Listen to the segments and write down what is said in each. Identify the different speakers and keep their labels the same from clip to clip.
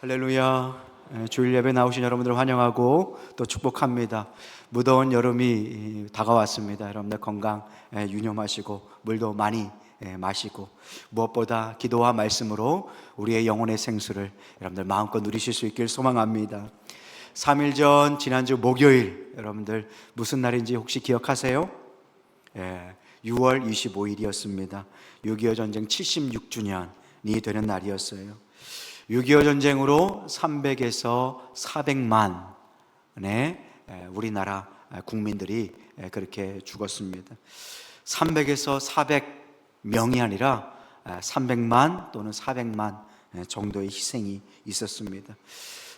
Speaker 1: 할렐루야. 주일 예배 나오신 여러분들 환영하고 또 축복합니다. 무더운 여름이 다가왔습니다. 여러분들 건강 유념하시고 물도 많이 마시고 무엇보다 기도와 말씀으로 우리의 영혼의 생수를 여러분들 마음껏 누리실 수 있길 소망합니다. 3일 전 지난주 목요일 여러분들 무슨 날인지 혹시 기억하세요? 6월 25일이었습니다. 6.25 전쟁 76주년이 되는 날이었어요. 6.25 전쟁으로 300에서 400만의 우리나라 국민들이 그렇게 죽었습니다. 300에서 400명이 아니라 300만 또는 400만 정도의 희생이 있었습니다.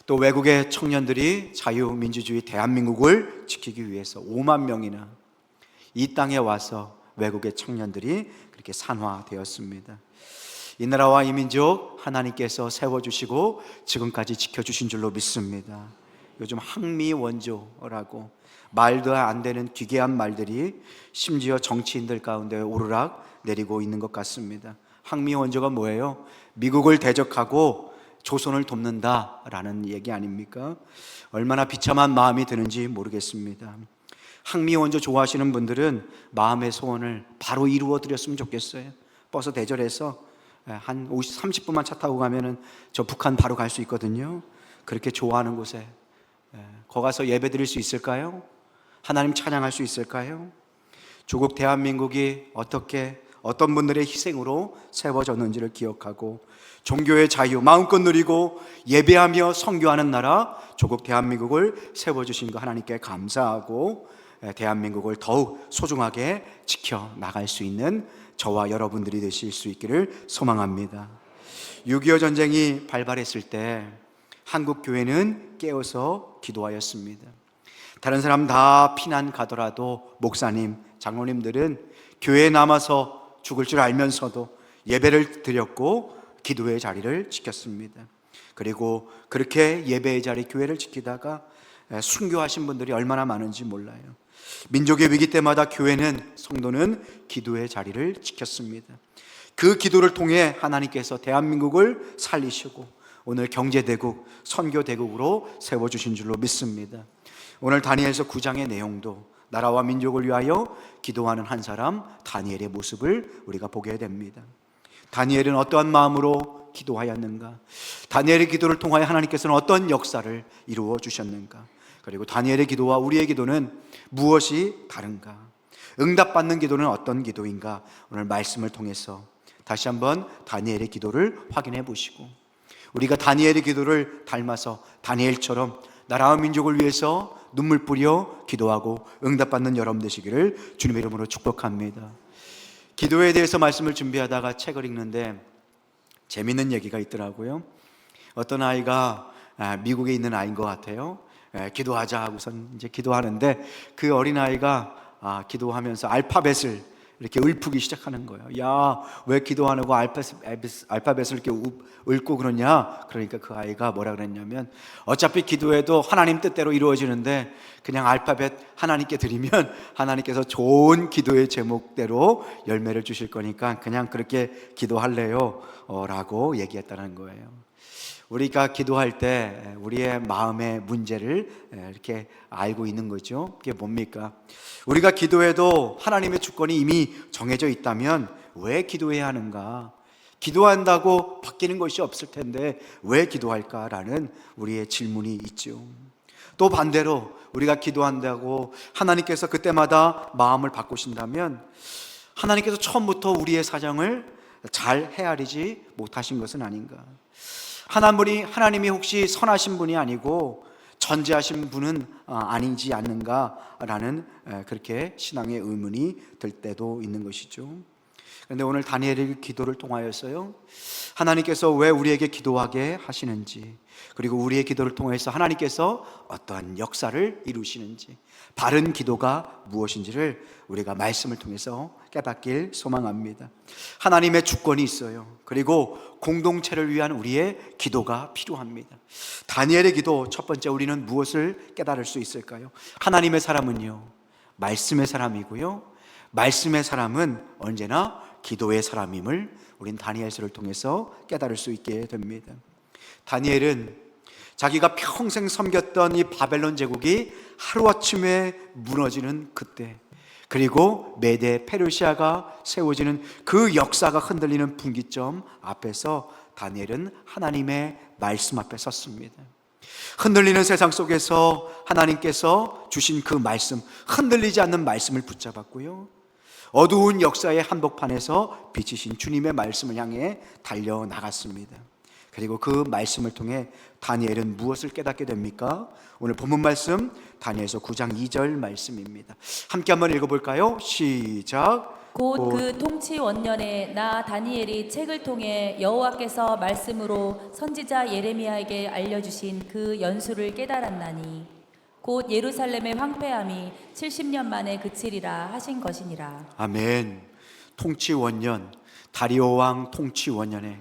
Speaker 1: 또 외국의 청년들이 자유민주주의 대한민국을 지키기 위해서 5만 명이나 이 땅에 와서 외국의 청년들이 그렇게 산화되었습니다. 이 나라와 이 민족 하나님께서 세워주시고 지금까지 지켜주신 줄로 믿습니다. 요즘 항미원조라고 말도 안 되는 기괴한 말들이 심지어 정치인들 가운데 오르락 내리고 있는 것 같습니다. 항미원조가 뭐예요? 미국을 대적하고 조선을 돕는다라는 얘기 아닙니까? 얼마나 비참한 마음이 드는지 모르겠습니다. 항미원조 좋아하시는 분들은 마음의 소원을 바로 이루어 드렸으면 좋겠어요. 버스 대절해서 한 30분만 차 타고 가면은 저 북한 바로 갈 수 있거든요. 그렇게 좋아하는 곳에 거기 가서 예배 드릴 수 있을까요? 하나님 찬양할 수 있을까요? 조국 대한민국이 어떤 분들의 희생으로 세워졌는지를 기억하고 종교의 자유 마음껏 누리고 예배하며 선교하는 나라 조국 대한민국을 세워주신 거 하나님께 감사하고 대한민국을 더욱 소중하게 지켜나갈 수 있는 저와 여러분들이 되실 수 있기를 소망합니다. 6.25 전쟁이 발발했을 때 한국 교회는 깨어서 기도하였습니다. 다른 사람 다 피난 가더라도 목사님, 장로님들은 교회에 남아서 죽을 줄 알면서도 예배를 드렸고 기도의 자리를 지켰습니다. 그리고 그렇게 예배의 자리, 교회를 지키다가 순교하신 분들이 얼마나 많은지 몰라요. 민족의 위기 때마다 교회는, 성도는 기도의 자리를 지켰습니다. 그 기도를 통해 하나님께서 대한민국을 살리시고 오늘 경제대국, 선교대국으로 세워주신 줄로 믿습니다. 오늘 다니엘서 9장의 내용도 나라와 민족을 위하여 기도하는 한 사람 다니엘의 모습을 우리가 보게 됩니다. 다니엘은 어떠한 마음으로 기도하였는가? 다니엘의 기도를 통하여 하나님께서는 어떤 역사를 이루어 주셨는가? 그리고 다니엘의 기도와 우리의 기도는 무엇이 다른가? 응답받는 기도는 어떤 기도인가? 오늘 말씀을 통해서 다시 한번 다니엘의 기도를 확인해 보시고 우리가 다니엘의 기도를 닮아서 다니엘처럼 나라와 민족을 위해서 눈물 뿌려 기도하고 응답받는 여러분 되시기를 주님의 이름으로 축복합니다. 기도에 대해서 말씀을 준비하다가 책을 읽는데 재밌는 얘기가 있더라고요. 어떤 아이가 미국에 있는 아이인 것 같아요. 기도하자 하고선 이제 기도하는데 그 어린아이가 기도하면서 알파벳을 이렇게 읊기 시작하는 거예요. 야, 왜 기도하냐고 알파벳을 이렇게 읊고 그러냐? 그러니까 그 아이가 뭐라 그랬냐면 어차피 기도해도 하나님 뜻대로 이루어지는데 그냥 알파벳 하나님께 드리면 하나님께서 좋은 기도의 제목대로 열매를 주실 거니까 그냥 그렇게 기도할래요 라고 얘기했다는 거예요. 우리가 기도할 때 우리의 마음의 문제를 이렇게 알고 있는 거죠. 그게 뭡니까? 우리가 기도해도 하나님의 주권이 이미 정해져 있다면 왜 기도해야 하는가? 기도한다고 바뀌는 것이 없을 텐데 왜 기도할까라는 우리의 질문이 있죠. 또 반대로 우리가 기도한다고 하나님께서 그때마다 마음을 바꾸신다면 하나님께서 처음부터 우리의 사정을 잘 헤아리지 못하신 것은 아닌가? 하나님이 혹시 선하신 분이 아니고 전제하신 분은 아니지 않는가라는 그렇게 신앙의 의문이 들 때도 있는 것이죠. 그런데 오늘 다니엘의 기도를 통하여서요 하나님께서 왜 우리에게 기도하게 하시는지 그리고 우리의 기도를 통해서 하나님께서 어떠한 역사를 이루시는지 바른 기도가 무엇인지를 우리가 말씀을 통해서 깨닫길 소망합니다. 하나님의 주권이 있어요. 그리고 공동체를 위한 우리의 기도가 필요합니다. 다니엘의 기도 첫 번째 우리는 무엇을 깨달을 수 있을까요? 하나님의 사람은요 말씀의 사람이고요 말씀의 사람은 언제나 기도의 사람임을 우린 다니엘서를 통해서 깨달을 수 있게 됩니다. 다니엘은 자기가 평생 섬겼던 이 바벨론 제국이 하루아침에 무너지는 그때, 그리고 메데 페르시아가 세워지는 그 역사가 흔들리는 분기점 앞에서 다니엘은 하나님의 말씀 앞에 섰습니다. 흔들리는 세상 속에서 하나님께서 주신 그 말씀, 흔들리지 않는 말씀을 붙잡았고요, 어두운 역사의 한복판에서 비치신 주님의 말씀을 향해 달려나갔습니다. 그리고 그 말씀을 통해 다니엘은 무엇을 깨닫게 됩니까? 오늘 본문 말씀 다니엘서 9장 2절 말씀입니다. 함께 한번 읽어볼까요? 시작.
Speaker 2: 곧 그 통치 원년에 나 다니엘이 책을 통해 여호와께서 말씀으로 선지자 예레미야에게 알려주신 그 연수를 깨달았나니 곧 예루살렘의 황폐함이 70년 만에 그치리라 하신 것이니라.
Speaker 1: 아멘. 통치 원년, 다리오 왕 통치 원년에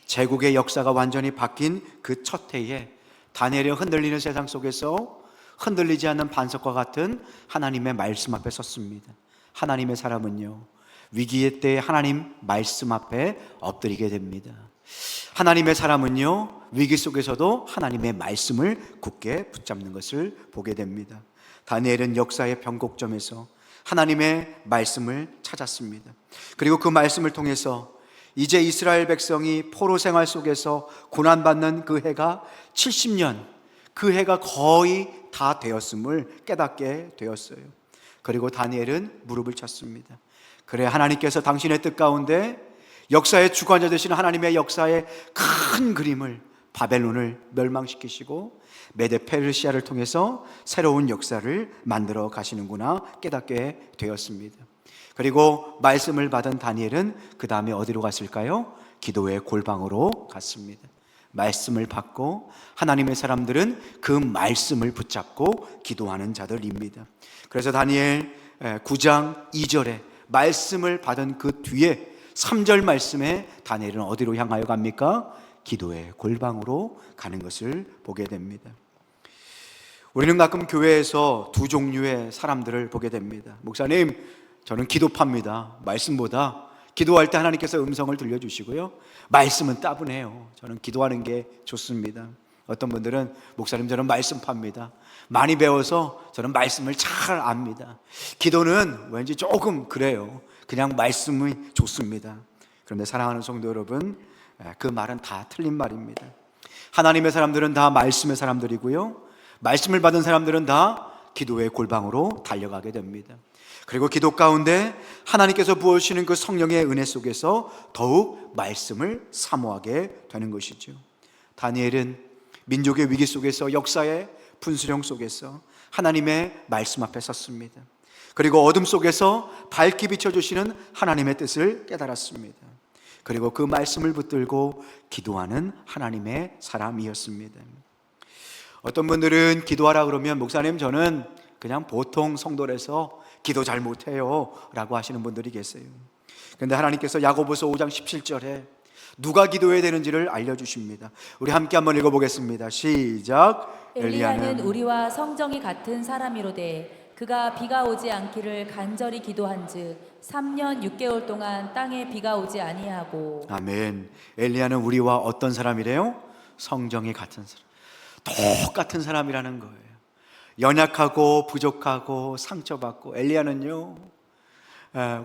Speaker 1: 제국의 역사가 완전히 바뀐 그 첫 해에 다니엘이 흔들리는 세상 속에서 흔들리지 않는 반석과 같은 하나님의 말씀 앞에 섰습니다. 하나님의 사람은요, 위기의 때에 하나님 말씀 앞에 엎드리게 됩니다. 하나님의 사람은요, 위기 속에서도 하나님의 말씀을 굳게 붙잡는 것을 보게 됩니다. 다니엘은 역사의 변곡점에서 하나님의 말씀을 찾았습니다. 그리고 그 말씀을 통해서 이제 이스라엘 백성이 포로 생활 속에서 고난받는 그 해가 70년, 그 해가 거의 다 되었음을 깨닫게 되었어요. 그리고 다니엘은 무릎을 쳤습니다. 그래, 하나님께서 당신의 뜻 가운데 역사의 주관자 되시는 하나님의 역사의 큰 그림을, 바벨론을 멸망시키시고 메데 페르시아를 통해서 새로운 역사를 만들어 가시는구나 깨닫게 되었습니다. 그리고 말씀을 받은 다니엘은 그 다음에 어디로 갔을까요? 기도의 골방으로 갔습니다. 말씀을 받고 하나님의 사람들은 그 말씀을 붙잡고 기도하는 자들입니다. 그래서 다니엘 9장 2절에 말씀을 받은 그 뒤에 3절 말씀에 다니엘은 어디로 향하여 갑니까? 기도의 골방으로 가는 것을 보게 됩니다. 우리는 가끔 교회에서 두 종류의 사람들을 보게 됩니다. 목사님, 저는 기도파입니다. 말씀보다 기도할 때 하나님께서 음성을 들려주시고요, 말씀은 따분해요. 저는 기도하는 게 좋습니다. 어떤 분들은 목사님, 저는 말씀파입니다. 많이 배워서 저는 말씀을 잘 압니다. 기도는 왠지 조금 그래요. 그냥 말씀이 좋습니다. 그런데 사랑하는 성도 여러분, 그 말은 다 틀린 말입니다. 하나님의 사람들은 다 말씀의 사람들이고요, 말씀을 받은 사람들은 다 기도의 골방으로 달려가게 됩니다. 그리고 기도 가운데 하나님께서 부어주시는 그 성령의 은혜 속에서 더욱 말씀을 사모하게 되는 것이죠. 다니엘은 민족의 위기 속에서, 역사의 분수령 속에서 하나님의 말씀 앞에 섰습니다. 그리고 어둠 속에서 밝게 비춰주시는 하나님의 뜻을 깨달았습니다. 그리고 그 말씀을 붙들고 기도하는 하나님의 사람이었습니다. 어떤 분들은 기도하라 그러면, 목사님, 저는 그냥 보통 성도라서 기도 잘 못해요 라고 하시는 분들이 계세요. 그런데 하나님께서 야고보서 5장 17절에 누가 기도해야 되는지를 알려주십니다. 우리 함께 한번 읽어보겠습니다. 시작.
Speaker 2: 엘리야는 우리와 성정이 같은 사람이로되 그가 비가 오지 않기를 간절히 기도한즉 3년 6개월 동안 땅에 비가 오지 아니하고.
Speaker 1: 아멘. 엘리야는 우리와 어떤 사람이래요? 성정이 같은 사람, 똑같은 사람이라는 거예요. 연약하고 부족하고 상처받고, 엘리야는요,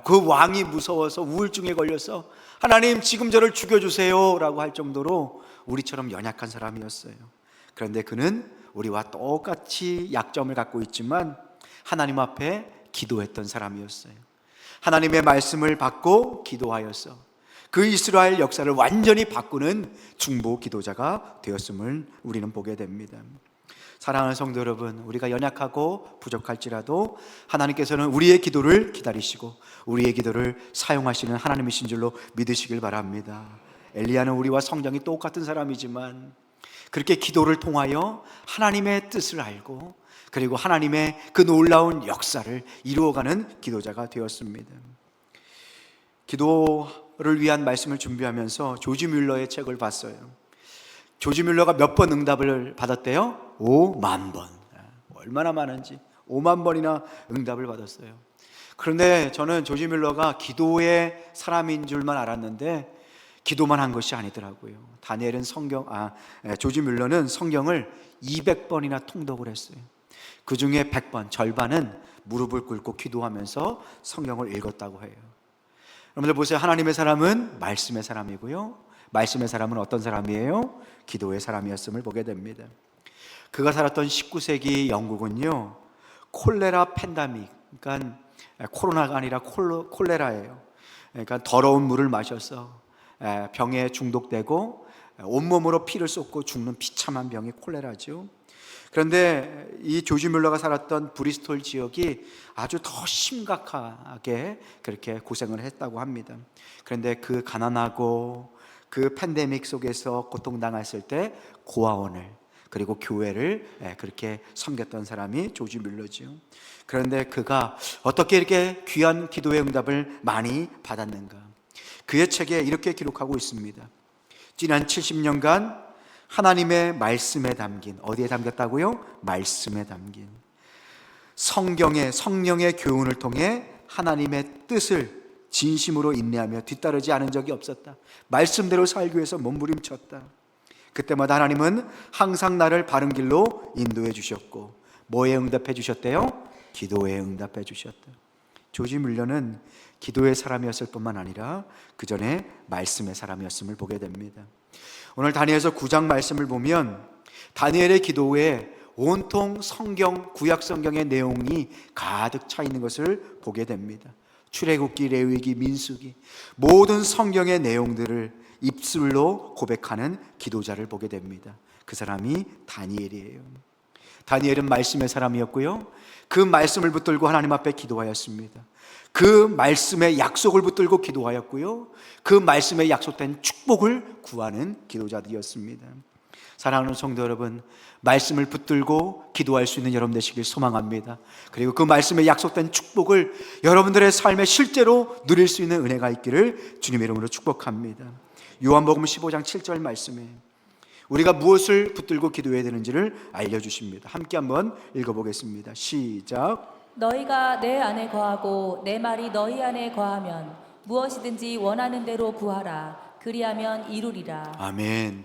Speaker 1: 그 왕이 무서워서 우울증에 걸려서 하나님 지금 저를 죽여주세요 라고 할 정도로 우리처럼 연약한 사람이었어요. 그런데 그는 우리와 똑같이 약점을 갖고 있지만 하나님 앞에 기도했던 사람이었어요. 하나님의 말씀을 받고 기도하여서 그 이스라엘 역사를 완전히 바꾸는 중보 기도자가 되었음을 우리는 보게 됩니다. 사랑하는 성도 여러분, 우리가 연약하고 부족할지라도 하나님께서는 우리의 기도를 기다리시고 우리의 기도를 사용하시는 하나님이신 줄로 믿으시길 바랍니다. 엘리야는 우리와 성정이 똑같은 사람이지만 그렇게 기도를 통하여 하나님의 뜻을 알고 그리고 하나님의 그 놀라운 역사를 이루어가는 기도자가 되었습니다. 기도를 위한 말씀을 준비하면서 조지 뮬러의 책을 봤어요. 조지 뮬러가 몇 번 응답을 받았대요? 5만 번. 얼마나 많은지 5만 번이나 응답을 받았어요. 그런데 저는 조지 뮬러가 기도의 사람인 줄만 알았는데 기도만 한 것이 아니더라고요. 다니엘은 조지 뮬러는 성경을 200번이나 통독을 했어요. 그 중에 100번, 절반은 무릎을 꿇고 기도하면서 성경을 읽었다고 해요. 여러분들 보세요. 하나님의 사람은 말씀의 사람이고요, 말씀의 사람은 어떤 사람이에요? 기도의 사람이었음을 보게 됩니다. 그가 살았던 19세기 영국은요, 콜레라 팬데믹, 그러니까 코로나가 아니라 콜레라예요. 그러니까 더러운 물을 마셔서 병에 중독되고 온몸으로 피를 쏟고 죽는 비참한 병이 콜레라죠. 그런데 이 조지 뮬러가 살았던 브리스톨 지역이 아주 더 심각하게 그렇게 고생을 했다고 합니다. 그런데 그 가난하고 그 팬데믹 속에서 고통당했을 때 고아원을, 그리고 교회를 그렇게 섬겼던 사람이 조지 뮬러지요. 그런데 그가 어떻게 이렇게 귀한 기도의 응답을 많이 받았는가? 그의 책에 이렇게 기록하고 있습니다. 지난 70년간 하나님의 말씀에 담긴, 어디에 담겼다고요? 말씀에 담긴 성령의 교훈을 통해 하나님의 뜻을 진심으로 인내하며 뒤따르지 않은 적이 없었다. 말씀대로 살기 위해서 몸부림쳤다. 그때마다 하나님은 항상 나를 바른 길로 인도해 주셨고, 뭐에 응답해 주셨대요? 기도에 응답해 주셨다. 조지 뮬러는 기도의 사람이었을 뿐만 아니라 그 전에 말씀의 사람이었음을 보게 됩니다. 오늘 다니엘서 9장 말씀을 보면 다니엘의 기도에 온통 성경, 구약 성경의 내용이 가득 차 있는 것을 보게 됩니다. 출애굽기, 레위기, 민수기, 모든 성경의 내용들을 입술로 고백하는 기도자를 보게 됩니다. 그 사람이 다니엘이에요. 다니엘은 말씀의 사람이었고요, 그 말씀을 붙들고 하나님 앞에 기도하였습니다. 그 말씀의 약속을 붙들고 기도하였고요, 그 말씀에 약속된 축복을 구하는 기도자들이었습니다. 사랑하는 성도 여러분, 말씀을 붙들고 기도할 수 있는 여러분 되시길 소망합니다. 그리고 그 말씀에 약속된 축복을 여러분들의 삶에 실제로 누릴 수 있는 은혜가 있기를 주님의 이름으로 축복합니다. 요한복음 15장 7절 말씀에 우리가 무엇을 붙들고 기도해야 되는지를 알려주십니다. 함께 한번 읽어보겠습니다. 시작.
Speaker 2: 너희가 내 안에 거하고 내 말이 너희 안에 거하면 무엇이든지 원하는 대로 구하라. 그리하면 이루리라.
Speaker 1: 아멘.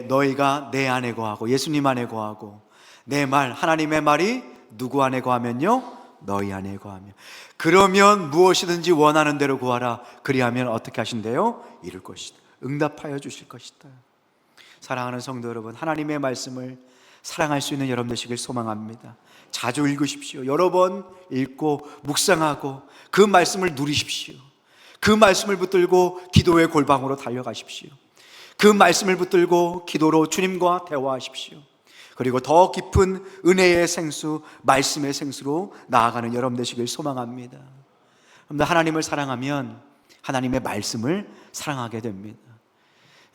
Speaker 1: 너희가 내 안에 거하고, 예수님 안에 거하고, 내 말, 하나님의 말이 누구 안에 거하면요? 너희 안에 거하며, 그러면 무엇이든지 원하는 대로 구하라. 그리하면 어떻게 하신대요? 이룰 것이다. 응답하여 주실 것이다. 사랑하는 성도 여러분, 하나님의 말씀을 사랑할 수 있는 여러분 되시길 소망합니다. 자주 읽으십시오. 여러 번 읽고 묵상하고 그 말씀을 누리십시오. 그 말씀을 붙들고 기도의 골방으로 달려가십시오. 그 말씀을 붙들고 기도로 주님과 대화하십시오. 그리고 더 깊은 은혜의 생수, 말씀의 생수로 나아가는 여러분 되시길 소망합니다. 여러분들, 하나님을 사랑하면 하나님의 말씀을 사랑하게 됩니다.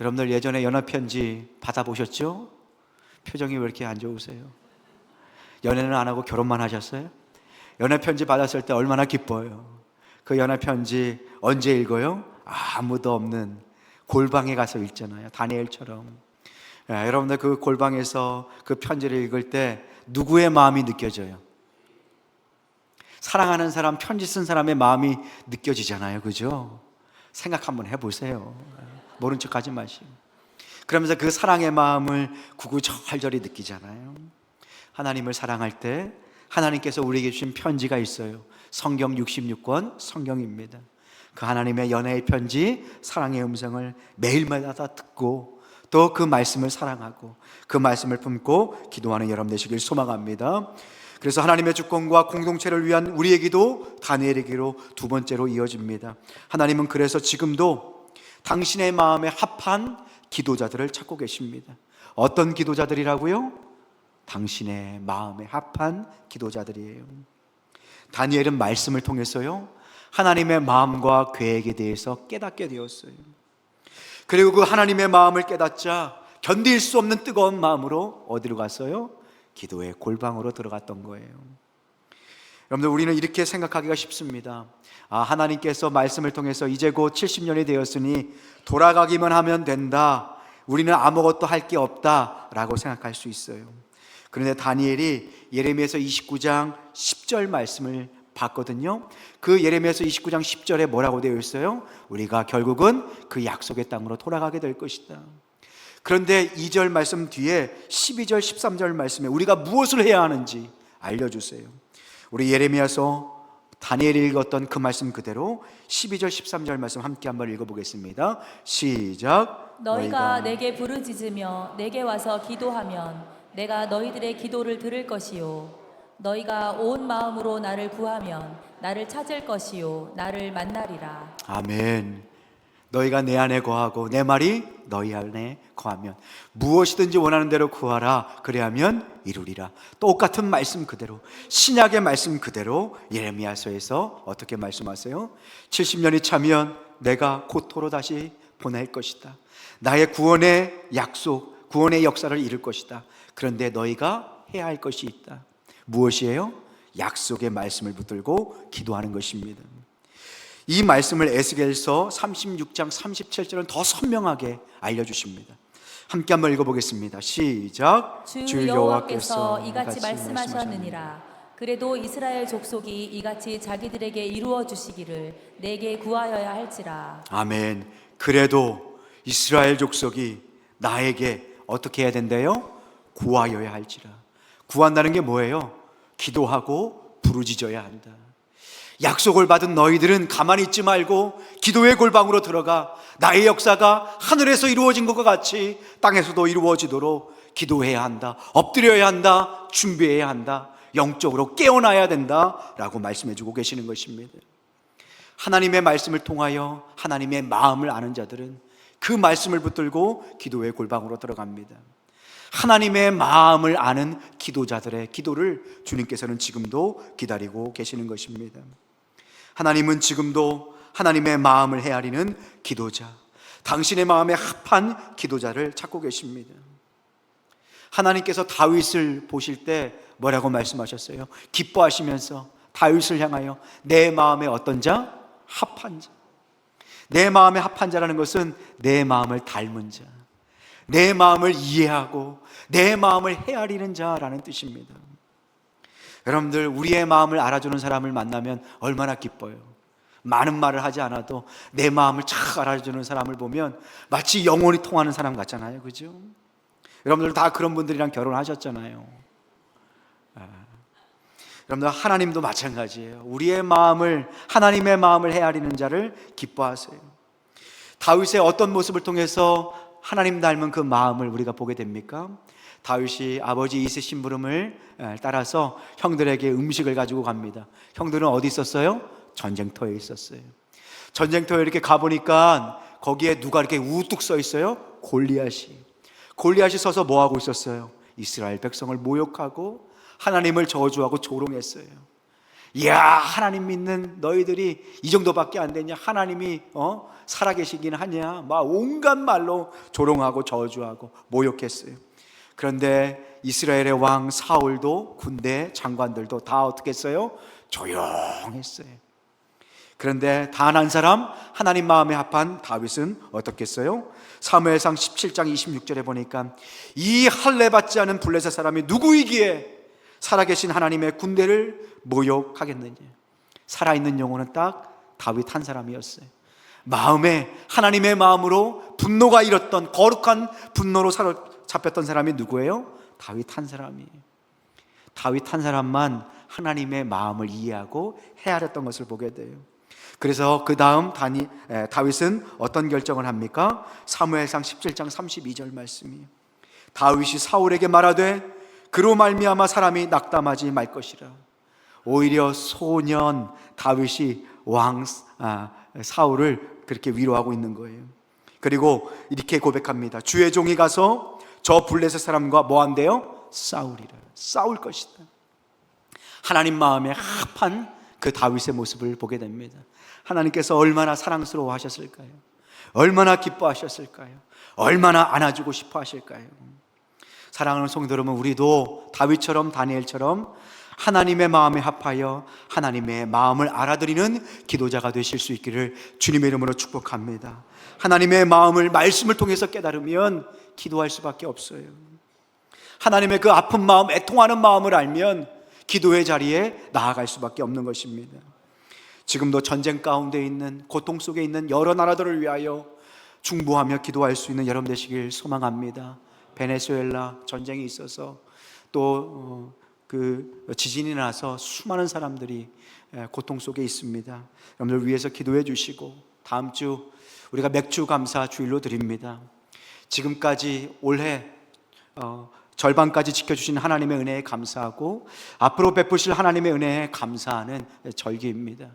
Speaker 1: 여러분들 예전에 연애편지 받아보셨죠? 표정이 왜 이렇게 안 좋으세요? 연애는 안 하고 결혼만 하셨어요? 연애편지 받았을 때 얼마나 기뻐요. 그 연애편지 언제 읽어요? 아무도 없는 골방에 가서 읽잖아요. 다니엘처럼. 여러분들 그 골방에서 그 편지를 읽을 때 누구의 마음이 느껴져요? 사랑하는 사람, 편지 쓴 사람의 마음이 느껴지잖아요. 그죠? 생각 한번 해보세요. 모른 척 하지 마시고. 그러면서 그 사랑의 마음을 구구절절히 느끼잖아요. 하나님을 사랑할 때 하나님께서 우리에게 주신 편지가 있어요. 성경 66권 성경입니다. 그 하나님의 연애의 편지, 사랑의 음성을 매일마다 듣고 또 그 말씀을 사랑하고 그 말씀을 품고 기도하는 여러분 되시길 소망합니다. 그래서 하나님의 주권과 공동체를 위한 우리의 기도, 다니엘의 기도 두 번째로 이어집니다. 하나님은 그래서 지금도 당신의 마음에 합한 기도자들을 찾고 계십니다. 어떤 기도자들이라고요? 당신의 마음에 합한 기도자들이에요. 다니엘은 말씀을 통해서요, 하나님의 마음과 계획에 대해서 깨닫게 되었어요. 그리고 그 하나님의 마음을 깨닫자 견딜 수 없는 뜨거운 마음으로 어디로 갔어요? 기도의 골방으로 들어갔던 거예요. 여러분들, 우리는 이렇게 생각하기가 쉽습니다. 하나님께서 말씀을 통해서 이제 곧 70년이 되었으니 돌아가기만 하면 된다, 우리는 아무것도 할 게 없다 라고 생각할 수 있어요. 그런데 다니엘이 예레미야서 29장 10절 말씀을 봤거든요. 그 예레미야서 29장 10절에 뭐라고 되어 있어요? 우리가 결국은 그 약속의 땅으로 돌아가게 될 것이다. 그런데 2절 말씀 뒤에 12절 13절 말씀에 우리가 무엇을 해야 하는지 알려주세요. 우리 예레미야서 다니엘이 읽었던 그 말씀 그대로 12절 13절 말씀 함께 한번 읽어보겠습니다. 시작.
Speaker 2: 너희가 내게 부르짖으며 내게 와서 기도하면 내가 너희들의 기도를 들을 것이요 너희가 온 마음으로 나를 구하면 나를 찾을 것이요 나를 만나리라.
Speaker 1: 아멘. 너희가 내 안에 거하고 내 말이 너희 안에 거하면 무엇이든지 원하는 대로 구하라. 그래야면 이루리라. 똑같은 말씀 그대로, 신약의 말씀 그대로 예레미야서에서 어떻게 말씀하세요? 70년이 차면 내가 고토로 다시 보낼 것이다. 나의 구원의 약속, 구원의 역사를 이룰 것이다. 그런데 너희가 해야 할 것이 있다. 무엇이에요? 약속의 말씀을 붙들고 기도하는 것입니다. 이 말씀을 에스겔서 36장 37절은 더 선명하게 알려주십니다. 함께 한번 읽어보겠습니다. 시작.
Speaker 2: 주 여호와께서 이같이 말씀하셨느니라. 그래도 이스라엘 족속이 이같이 자기들에게 이루어 주시기를 내게 구하여야 할지라.
Speaker 1: 아멘. 그래도 이스라엘 족속이 나에게 어떻게 해야 된대요? 구하여야 할지라. 구한다는 게 뭐예요? 기도하고 부르짖어야 한다. 약속을 받은 너희들은 가만히 있지 말고 기도의 골방으로 들어가 나의 역사가 하늘에서 이루어진 것과 같이 땅에서도 이루어지도록 기도해야 한다. 엎드려야 한다. 준비해야 한다. 영적으로 깨어나야 된다 라고 말씀해주고 계시는 것입니다. 하나님의 말씀을 통하여 하나님의 마음을 아는 자들은 그 말씀을 붙들고 기도의 골방으로 들어갑니다. 하나님의 마음을 아는 기도자들의 기도를 주님께서는 지금도 기다리고 계시는 것입니다. 하나님은 지금도 하나님의 마음을 헤아리는 기도자, 당신의 마음에 합한 기도자를 찾고 계십니다. 하나님께서 다윗을 보실 때 뭐라고 말씀하셨어요? 기뻐하시면서 다윗을 향하여 내 마음에 어떤 자? 합한 자. 내 마음에 합한 자라는 것은 내 마음을 닮은 자, 내 마음을 이해하고 내 마음을 헤아리는 자라는 뜻입니다. 여러분들, 우리의 마음을 알아주는 사람을 만나면 얼마나 기뻐요. 많은 말을 하지 않아도 내 마음을 잘 알아주는 사람을 보면 마치 영혼이 통하는 사람 같잖아요. 그죠? 여러분들 다 그런 분들이랑 결혼하셨잖아요. 여러분들, 하나님도 마찬가지예요. 우리의 마음을, 하나님의 마음을 헤아리는 자를 기뻐하세요. 다윗의 어떤 모습을 통해서 하나님 닮은 그 마음을 우리가 보게 됩니까? 다윗이 아버지 이세 심부름을 따라서 형들에게 음식을 가지고 갑니다. 형들은 어디 있었어요? 전쟁터에 있었어요. 전쟁터에 이렇게 가보니까 거기에 누가 이렇게 우뚝 서 있어요? 골리앗이 서서 뭐 하고 있었어요? 이스라엘 백성을 모욕하고 하나님을 저주하고 조롱했어요. 이야, 하나님 믿는 너희들이 이 정도밖에 안 되냐? 하나님이 살아계시긴 하냐? 막 온갖 말로 조롱하고 저주하고 모욕했어요. 그런데 이스라엘의 왕 사울도 군대 장관들도 다 어떻게 했어요? 조용했어요. 그런데 단 한 사람, 하나님 마음에 합한 다윗은 어떻게 했어요? 사무엘상 17장 26절에 보니까 이 할례 받지 않은 블레셋 사람이 누구이기에 살아계신 하나님의 군대를 모욕하겠느냐. 살아있는 영혼은 딱 다윗 한 사람이었어요. 마음에, 하나님의 마음으로 분노가 일었던, 거룩한 분노로 사로잡혔던 사람이 누구예요? 다윗 한 사람이에요. 다윗 한 사람만 하나님의 마음을 이해하고 헤아렸던 것을 보게 돼요. 그래서 그 다음 다윗은 어떤 결정을 합니까? 사무엘상 17장 32절 말씀이에요. 다윗이 사울에게 말하되 그로 말미암아 사람이 낙담하지 말 것이라. 오히려 소년 다윗이 왕 사울을 그렇게 위로하고 있는 거예요. 그리고 이렇게 고백합니다. 주의 종이 가서 저 블레셋 사람과 뭐 한대요? 싸우리라. 싸울 것이다. 하나님 마음에 합한 그 다윗의 모습을 보게 됩니다. 하나님께서 얼마나 사랑스러워 하셨을까요? 얼마나 기뻐하셨을까요? 얼마나 안아주고 싶어 하실까요? 사랑하는 성도 여러분, 우리도 다윗처럼 다니엘처럼 하나님의 마음에 합하여 하나님의 마음을 알아들이는 기도자가 되실 수 있기를 주님의 이름으로 축복합니다. 하나님의 마음을 말씀을 통해서 깨달으면 기도할 수밖에 없어요. 하나님의 그 아픈 마음, 애통하는 마음을 알면 기도의 자리에 나아갈 수밖에 없는 것입니다. 지금도 전쟁 가운데 있는, 고통 속에 있는 여러 나라들을 위하여 중보하며 기도할 수 있는 여러분 되시길 소망합니다. 베네수엘라 전쟁이 있어서 또 지진이 나서 수많은 사람들이 고통 속에 있습니다. 여러분들 위해서 기도해 주시고, 다음 주 우리가 맥주 감사 주일로 드립니다. 지금까지 올해 절반까지 지켜주신 하나님의 은혜에 감사하고 앞으로 베푸실 하나님의 은혜에 감사하는 절기입니다.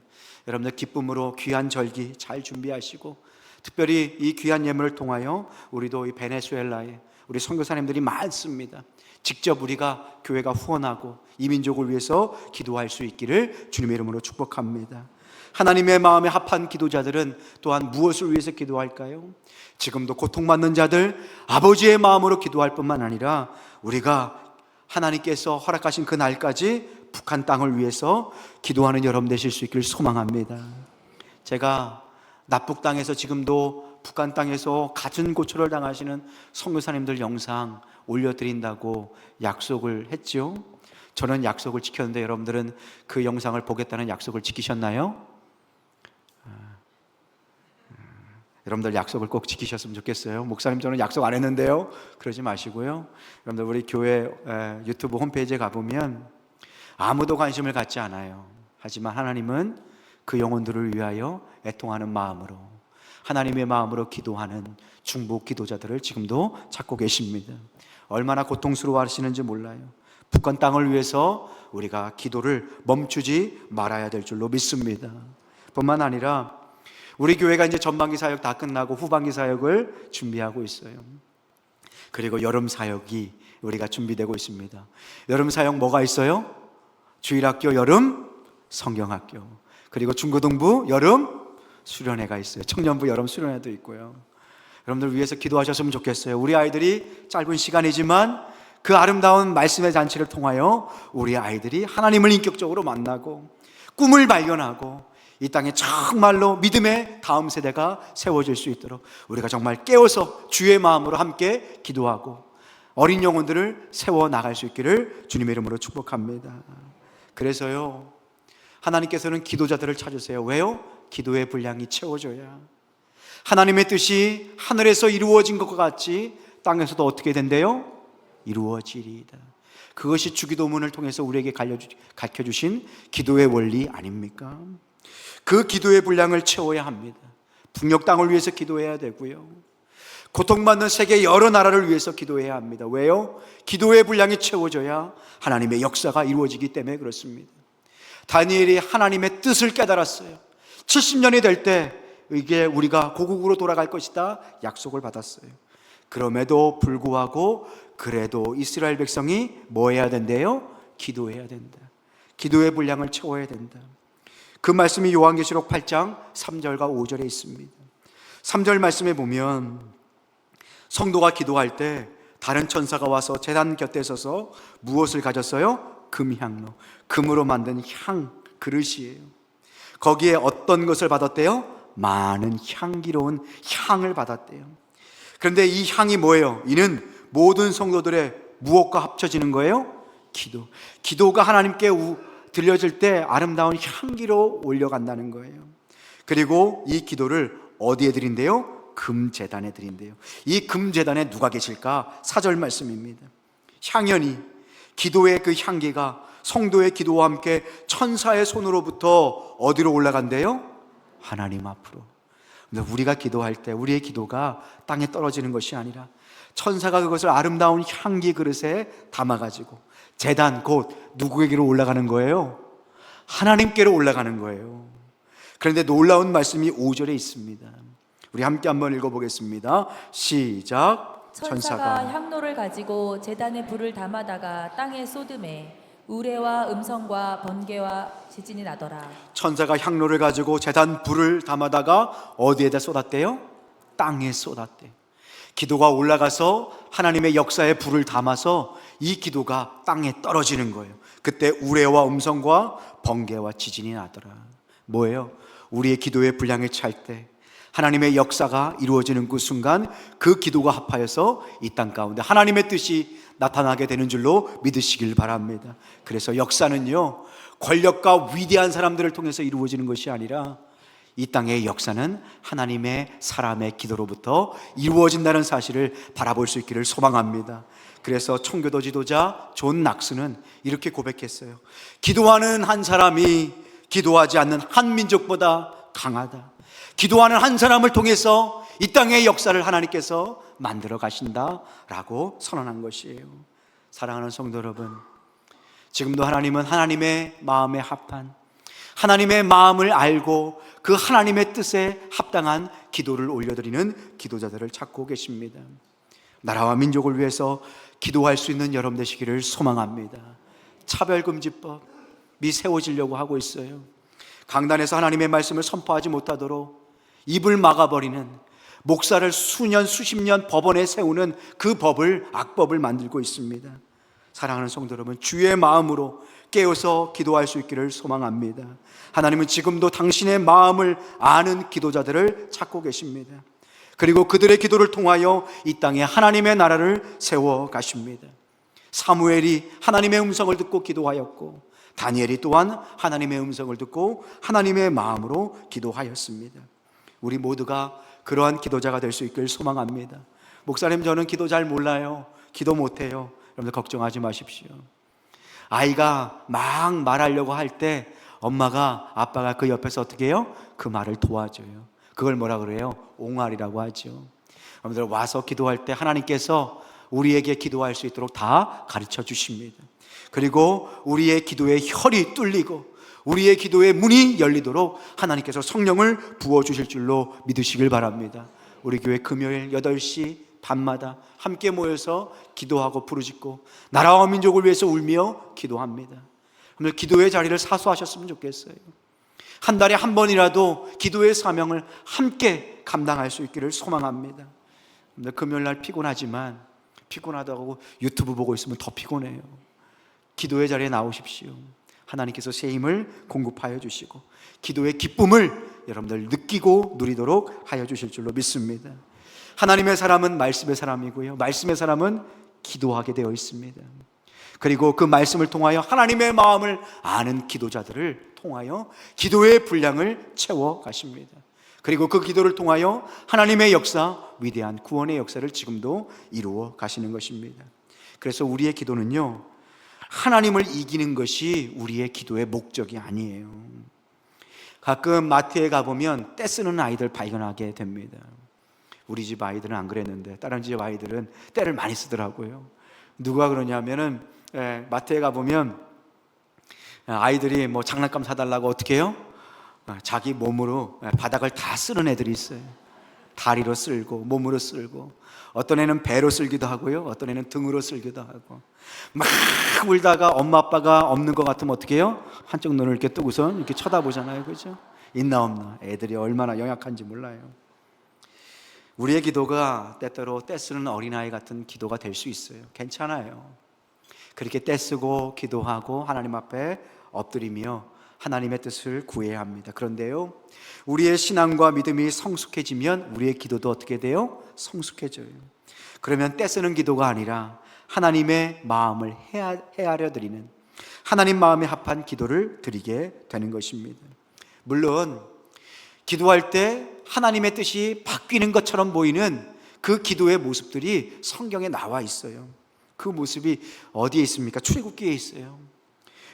Speaker 1: 여러분들 기쁨으로 귀한 절기 잘 준비하시고, 특별히 이 귀한 예물을 통하여 우리도 이 베네수엘라에 우리 선교사님들이 많습니다. 직접 우리가 교회가 후원하고 이 민족을 위해서 기도할 수 있기를 주님의 이름으로 축복합니다. 하나님의 마음에 합한 기도자들은 또한 무엇을 위해서 기도할까요? 지금도 고통받는 자들, 아버지의 마음으로 기도할 뿐만 아니라 우리가 하나님께서 허락하신 그 날까지 북한 땅을 위해서 기도하는 여러분 되실 수 있기를 소망합니다. 제가 남북 땅에서 지금도 북한 땅에서 갖은 고초를 당하시는 선교사님들 영상 올려드린다고 약속을 했죠. 저는 약속을 지켰는데 여러분들은 그 영상을 보겠다는 약속을 지키셨나요? 여러분들 약속을 꼭 지키셨으면 좋겠어요. 목사님 저는 약속 안 했는데요. 그러지 마시고요. 여러분들 우리 교회 유튜브 홈페이지에 가보면 아무도 관심을 갖지 않아요. 하지만 하나님은 그 영혼들을 위하여 애통하는 마음으로, 하나님의 마음으로 기도하는 중보 기도자들을 지금도 찾고 계십니다. 얼마나 고통스러워 하시는지 몰라요. 북한 땅을 위해서 우리가 기도를 멈추지 말아야 될 줄로 믿습니다. 뿐만 아니라 우리 교회가 이제 전반기 사역 다 끝나고 후반기 사역을 준비하고 있어요. 그리고 여름 사역이 우리가 준비되고 있습니다. 여름 사역 뭐가 있어요? 주일학교 여름 성경학교, 그리고 중고등부 여름 수련회가 있어요. 청년부 여름 수련회도 있고요. 여러분들 위해서 기도하셨으면 좋겠어요. 우리 아이들이 짧은 시간이지만 그 아름다운 말씀의 잔치를 통하여 우리 아이들이 하나님을 인격적으로 만나고 꿈을 발견하고 이 땅에 정말로 믿음의 다음 세대가 세워질 수 있도록 우리가 정말 깨어서 주의 마음으로 함께 기도하고 어린 영혼들을 세워나갈 수 있기를 주님의 이름으로 축복합니다. 그래서요, 하나님께서는 기도자들을 찾으세요. 왜요? 기도의 분량이 채워져야 하나님의 뜻이 하늘에서 이루어진 것과 같이 땅에서도 어떻게 된대요? 이루어지리이다. 그것이 주기도문을 통해서 우리에게 가르쳐주신 기도의 원리 아닙니까? 그 기도의 분량을 채워야 합니다. 북녘 땅을 위해서 기도해야 되고요, 고통받는 세계 여러 나라를 위해서 기도해야 합니다. 왜요? 기도의 분량이 채워져야 하나님의 역사가 이루어지기 때문에 그렇습니다. 다니엘이 하나님의 뜻을 깨달았어요. 70년이 될 때 이게 우리가 고국으로 돌아갈 것이다 약속을 받았어요. 그럼에도 불구하고 그래도 이스라엘 백성이 뭐 해야 된대요? 기도해야 된다. 기도의 분량을 채워야 된다. 그 말씀이 요한계시록 8장 3절과 5절에 있습니다. 3절 말씀에 보면 성도가 기도할 때 다른 천사가 와서 제단 곁에 서서 무엇을 가졌어요? 금향로, 금으로 만든 향 그릇이에요. 거기에 어떤 것을 받았대요? 많은 향기로운 향을 받았대요. 그런데 이 향이 뭐예요? 이는 모든 성도들의 무엇과 합쳐지는 거예요? 기도. 기도가 하나님께 들려질 때 아름다운 향기로 올려간다는 거예요. 그리고 이 기도를 어디에 드린대요? 금제단에 드린대요. 이 금제단에 누가 계실까? 4절 말씀입니다. 향연이, 기도의 그 향기가 성도의 기도와 함께 천사의 손으로부터 어디로 올라간대요? 하나님 앞으로. 근데 우리가 기도할 때 우리의 기도가 땅에 떨어지는 것이 아니라 천사가 그것을 아름다운 향기 그릇에 담아가지고 제단, 곧 누구에게로 올라가는 거예요? 하나님께로 올라가는 거예요. 그런데 놀라운 말씀이 5절에 있습니다. 우리 함께 한번 읽어보겠습니다. 시작.
Speaker 2: 천사가 향로를 가지고 제단에 불을 담아다가 땅에 쏟음에 우레와 음성과 번개와 지진이 나더라.
Speaker 1: 천사가 향로를 가지고 제단 불을 담아다가 어디에다 쏟았대요? 땅에 쏟았대요. 기도가 올라가서 하나님의 역사에 불을 담아서 이 기도가 땅에 떨어지는 거예요. 그때 우레와 음성과 번개와 지진이 나더라. 뭐예요? 우리의 기도의 분량에 찰 때 하나님의 역사가 이루어지는 그 순간 그 기도가 합하여서 이 땅 가운데 하나님의 뜻이 나타나게 되는 줄로 믿으시길 바랍니다. 그래서 역사는요, 권력과 위대한 사람들을 통해서 이루어지는 것이 아니라 이 땅의 역사는 하나님의 사람의 기도로부터 이루어진다는 사실을 바라볼 수 있기를 소망합니다. 그래서 청교도 지도자 존 낙스는 이렇게 고백했어요. 기도하는 한 사람이 기도하지 않는 한 민족보다 강하다. 기도하는 한 사람을 통해서 이 땅의 역사를 하나님께서 만들어 가신다라고 선언한 것이에요. 사랑하는 성도 여러분, 지금도 하나님은 하나님의 마음에 합한, 하나님의 마음을 알고 그 하나님의 뜻에 합당한 기도를 올려드리는 기도자들을 찾고 계십니다. 나라와 민족을 위해서 기도할 수 있는 여러분 되시기를 소망합니다. 차별금지법이 세워지려고 하고 있어요. 강단에서 하나님의 말씀을 선포하지 못하도록 입을 막아버리는, 목사를 수년 수십 년 법원에 세우는 그 법을, 악법을 만들고 있습니다. 사랑하는 성도 여러분, 주의 마음으로 깨어서 기도할 수 있기를 소망합니다. 하나님은 지금도 당신의 마음을 아는 기도자들을 찾고 계십니다. 그리고 그들의 기도를 통하여 이 땅에 하나님의 나라를 세워 가십니다. 사무엘이 하나님의 음성을 듣고 기도하였고, 다니엘이 또한 하나님의 음성을 듣고 하나님의 마음으로 기도하였습니다. 우리 모두가 그러한 기도자가 될 수 있길 소망합니다. 목사님, 저는 기도 잘 몰라요, 기도 못해요. 여러분들 걱정하지 마십시오. 아이가 막 말하려고 할 때 엄마가, 아빠가 그 옆에서 어떻게 해요? 그 말을 도와줘요. 그걸 뭐라 그래요? 옹알이라고 하죠. 여러분들 와서 기도할 때 하나님께서 우리에게 기도할 수 있도록 다 가르쳐 주십니다. 그리고 우리의 기도의 혈이 뚫리고 우리의 기도의 문이 열리도록 하나님께서 성령을 부어주실 줄로 믿으시길 바랍니다. 우리 교회 금요일 8시 밤마다 함께 모여서 기도하고 부르짖고 나라와 민족을 위해서 울며 기도합니다. 오늘 기도의 자리를 사수하셨으면 좋겠어요. 한 달에 한 번이라도 기도의 사명을 함께 감당할 수 있기를 소망합니다. 금요일 날 피곤하지만, 피곤하다고 유튜브 보고 있으면 더 피곤해요. 기도의 자리에 나오십시오. 하나님께서 새 힘을 공급하여 주시고 기도의 기쁨을 여러분들 느끼고 누리도록 하여 주실 줄로 믿습니다. 하나님의 사람은 말씀의 사람이고요, 말씀의 사람은 기도하게 되어 있습니다. 그리고 그 말씀을 통하여 하나님의 마음을 아는 기도자들을 통하여 기도의 분량을 채워 가십니다. 그리고 그 기도를 통하여 하나님의 역사, 위대한 구원의 역사를 지금도 이루어 가시는 것입니다. 그래서 우리의 기도는요, 하나님을 이기는 것이 우리의 기도의 목적이 아니에요. 가끔 마트에 가보면 떼 쓰는 아이들 발견하게 됩니다. 우리 집 아이들은 안 그랬는데 다른 집 아이들은 떼를 많이 쓰더라고요. 누가 그러냐면은 마트에 가보면 아이들이 뭐 장난감 사달라고 어떻게 해요? 자기 몸으로 바닥을 다 쓰는 애들이 있어요. 다리로 쓸고 몸으로 쓸고, 어떤 애는 배로 쓸기도 하고요, 어떤 애는 등으로 쓸기도 하고, 막 울다가 엄마 아빠가 없는 것 같으면 어떻게 해요? 한쪽 눈을 이렇게 뜨고선 이렇게 쳐다보잖아요. 그죠? 있나 없나. 애들이 얼마나 영약한지 몰라요. 우리의 기도가 때때로 떼쓰는 어린아이 같은 기도가 될 수 있어요. 괜찮아요. 그렇게 떼쓰고 기도하고 하나님 앞에 엎드리며 하나님의 뜻을 구해야 합니다. 그런데요, 우리의 신앙과 믿음이 성숙해지면 우리의 기도도 어떻게 돼요? 성숙해져요. 그러면 떼쓰는 기도가 아니라 하나님의 마음을 헤아려 드리는, 하나님 마음에 합한 기도를 드리게 되는 것입니다. 물론 기도할 때 하나님의 뜻이 바뀌는 것처럼 보이는 그 기도의 모습들이 성경에 나와 있어요. 그 모습이 어디에 있습니까? 출애굽기에 있어요.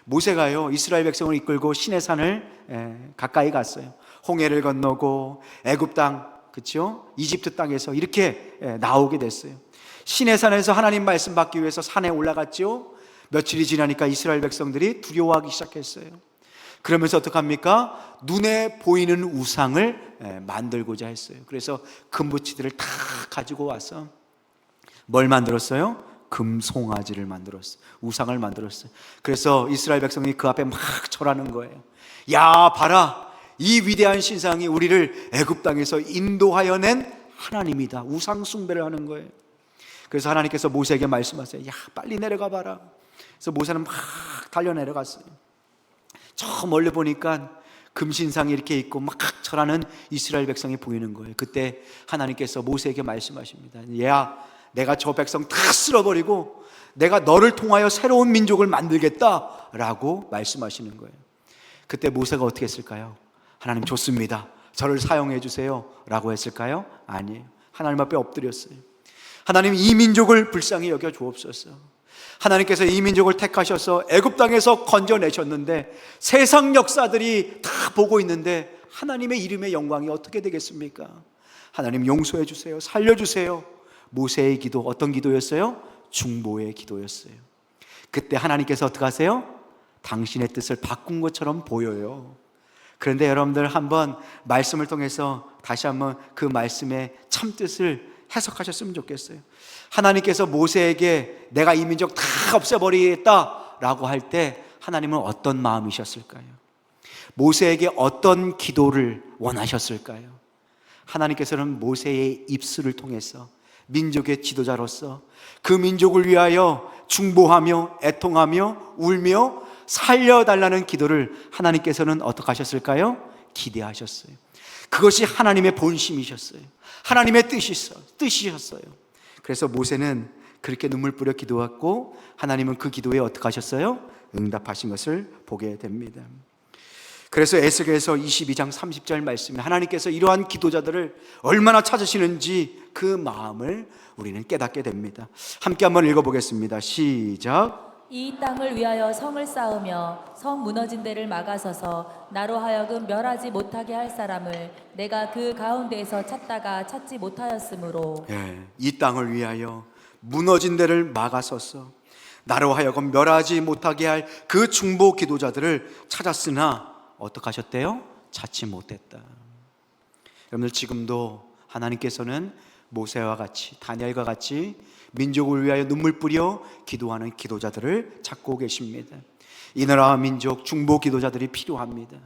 Speaker 1: 모세가요, 이스라엘 백성을 이끌고 시내산을 가까이 갔어요. 홍해를 건너고 애굽 땅, 그렇죠? 이집트 땅에서 이렇게 나오게 됐어요. 시내산에서 하나님 말씀 받기 위해서 산에 올라갔죠. 며칠이 지나니까 이스라엘 백성들이 두려워하기 시작했어요. 그러면서 어떡합니까? 눈에 보이는 우상을 만들고자 했어요. 그래서 금붙이들을 다 가지고 와서 뭘 만들었어요? 금송아지를 만들었어요. 우상을 만들었어요. 그래서 이스라엘 백성이 그 앞에 막 절하는 거예요. 야, 봐라, 이 위대한 신상이 우리를 애굽 땅에서 인도하여 낸 하나님이다. 우상 숭배를 하는 거예요. 그래서 하나님께서 모세에게 말씀하세요. 야, 빨리 내려가 봐라. 그래서 모세는 막 달려 내려갔어요. 저 멀리 보니까 금신상이 이렇게 있고 막 절하는 이스라엘 백성이 보이는 거예요. 그때 하나님께서 모세에게 말씀하십니다. 얘야, 내가 저 백성 다 쓸어버리고 내가 너를 통하여 새로운 민족을 만들겠다라고 말씀하시는 거예요. 그때 모세가 어떻게 했을까요? 하나님 좋습니다, 저를 사용해 주세요 라고 했을까요? 아니에요. 하나님 앞에 엎드렸어요. 하나님, 이 민족을 불쌍히 여겨 주옵소서. 하나님께서 이 민족을 택하셔서 애굽 땅에서 건져내셨는데 세상 역사들이 다 보고 있는데 하나님의 이름의 영광이 어떻게 되겠습니까? 하나님 용서해 주세요, 살려주세요. 모세의 기도 어떤 기도였어요? 중보의 기도였어요. 그때 하나님께서 어떻게 하세요? 당신의 뜻을 바꾼 것처럼 보여요. 그런데 여러분들 한번 말씀을 통해서 다시 한번 그 말씀의 참뜻을 해석하셨으면 좋겠어요. 하나님께서 모세에게 내가 이 민족 다 없애버리겠다라고 할 때 하나님은 어떤 마음이셨을까요? 모세에게 어떤 기도를 원하셨을까요? 하나님께서는 모세의 입술을 통해서 민족의 지도자로서 그 민족을 위하여 중보하며 애통하며 울며 살려달라는 기도를 하나님께서는 어떻게 하셨을까요? 기대하셨어요. 그것이 하나님의 본심이셨어요. 하나님의 뜻이셨어요. 그래서 모세는 그렇게 눈물 뿌려 기도했고 하나님은 그 기도에 어떻게 하셨어요? 응답하신 것을 보게 됩니다. 그래서 에스겔서 22장 30절 말씀에 하나님께서 이러한 기도자들을 얼마나 찾으시는지 그 마음을 우리는 깨닫게 됩니다. 함께 한번 읽어보겠습니다. 시작.
Speaker 2: 이 땅을 위하여 성을 쌓으며 성 무너진 데를 막아서서 나로 하여금 멸하지 못하게 할 사람을 내가 그 가운데에서 찾다가 찾지 못하였으므로.
Speaker 1: 이 땅을 위하여 무너진 데를 막아서서 나로 하여금 멸하지 못하게 할 그 중보 기도자들을 찾았으나 어떻게 하셨대요? 찾지 못했다. 여러분들, 지금도 하나님께서는 모세와 같이, 다니엘과 같이 민족을 위하여 눈물 뿌려 기도하는 기도자들을 찾고 계십니다. 이 나라와 민족 중보 기도자들이 필요합니다.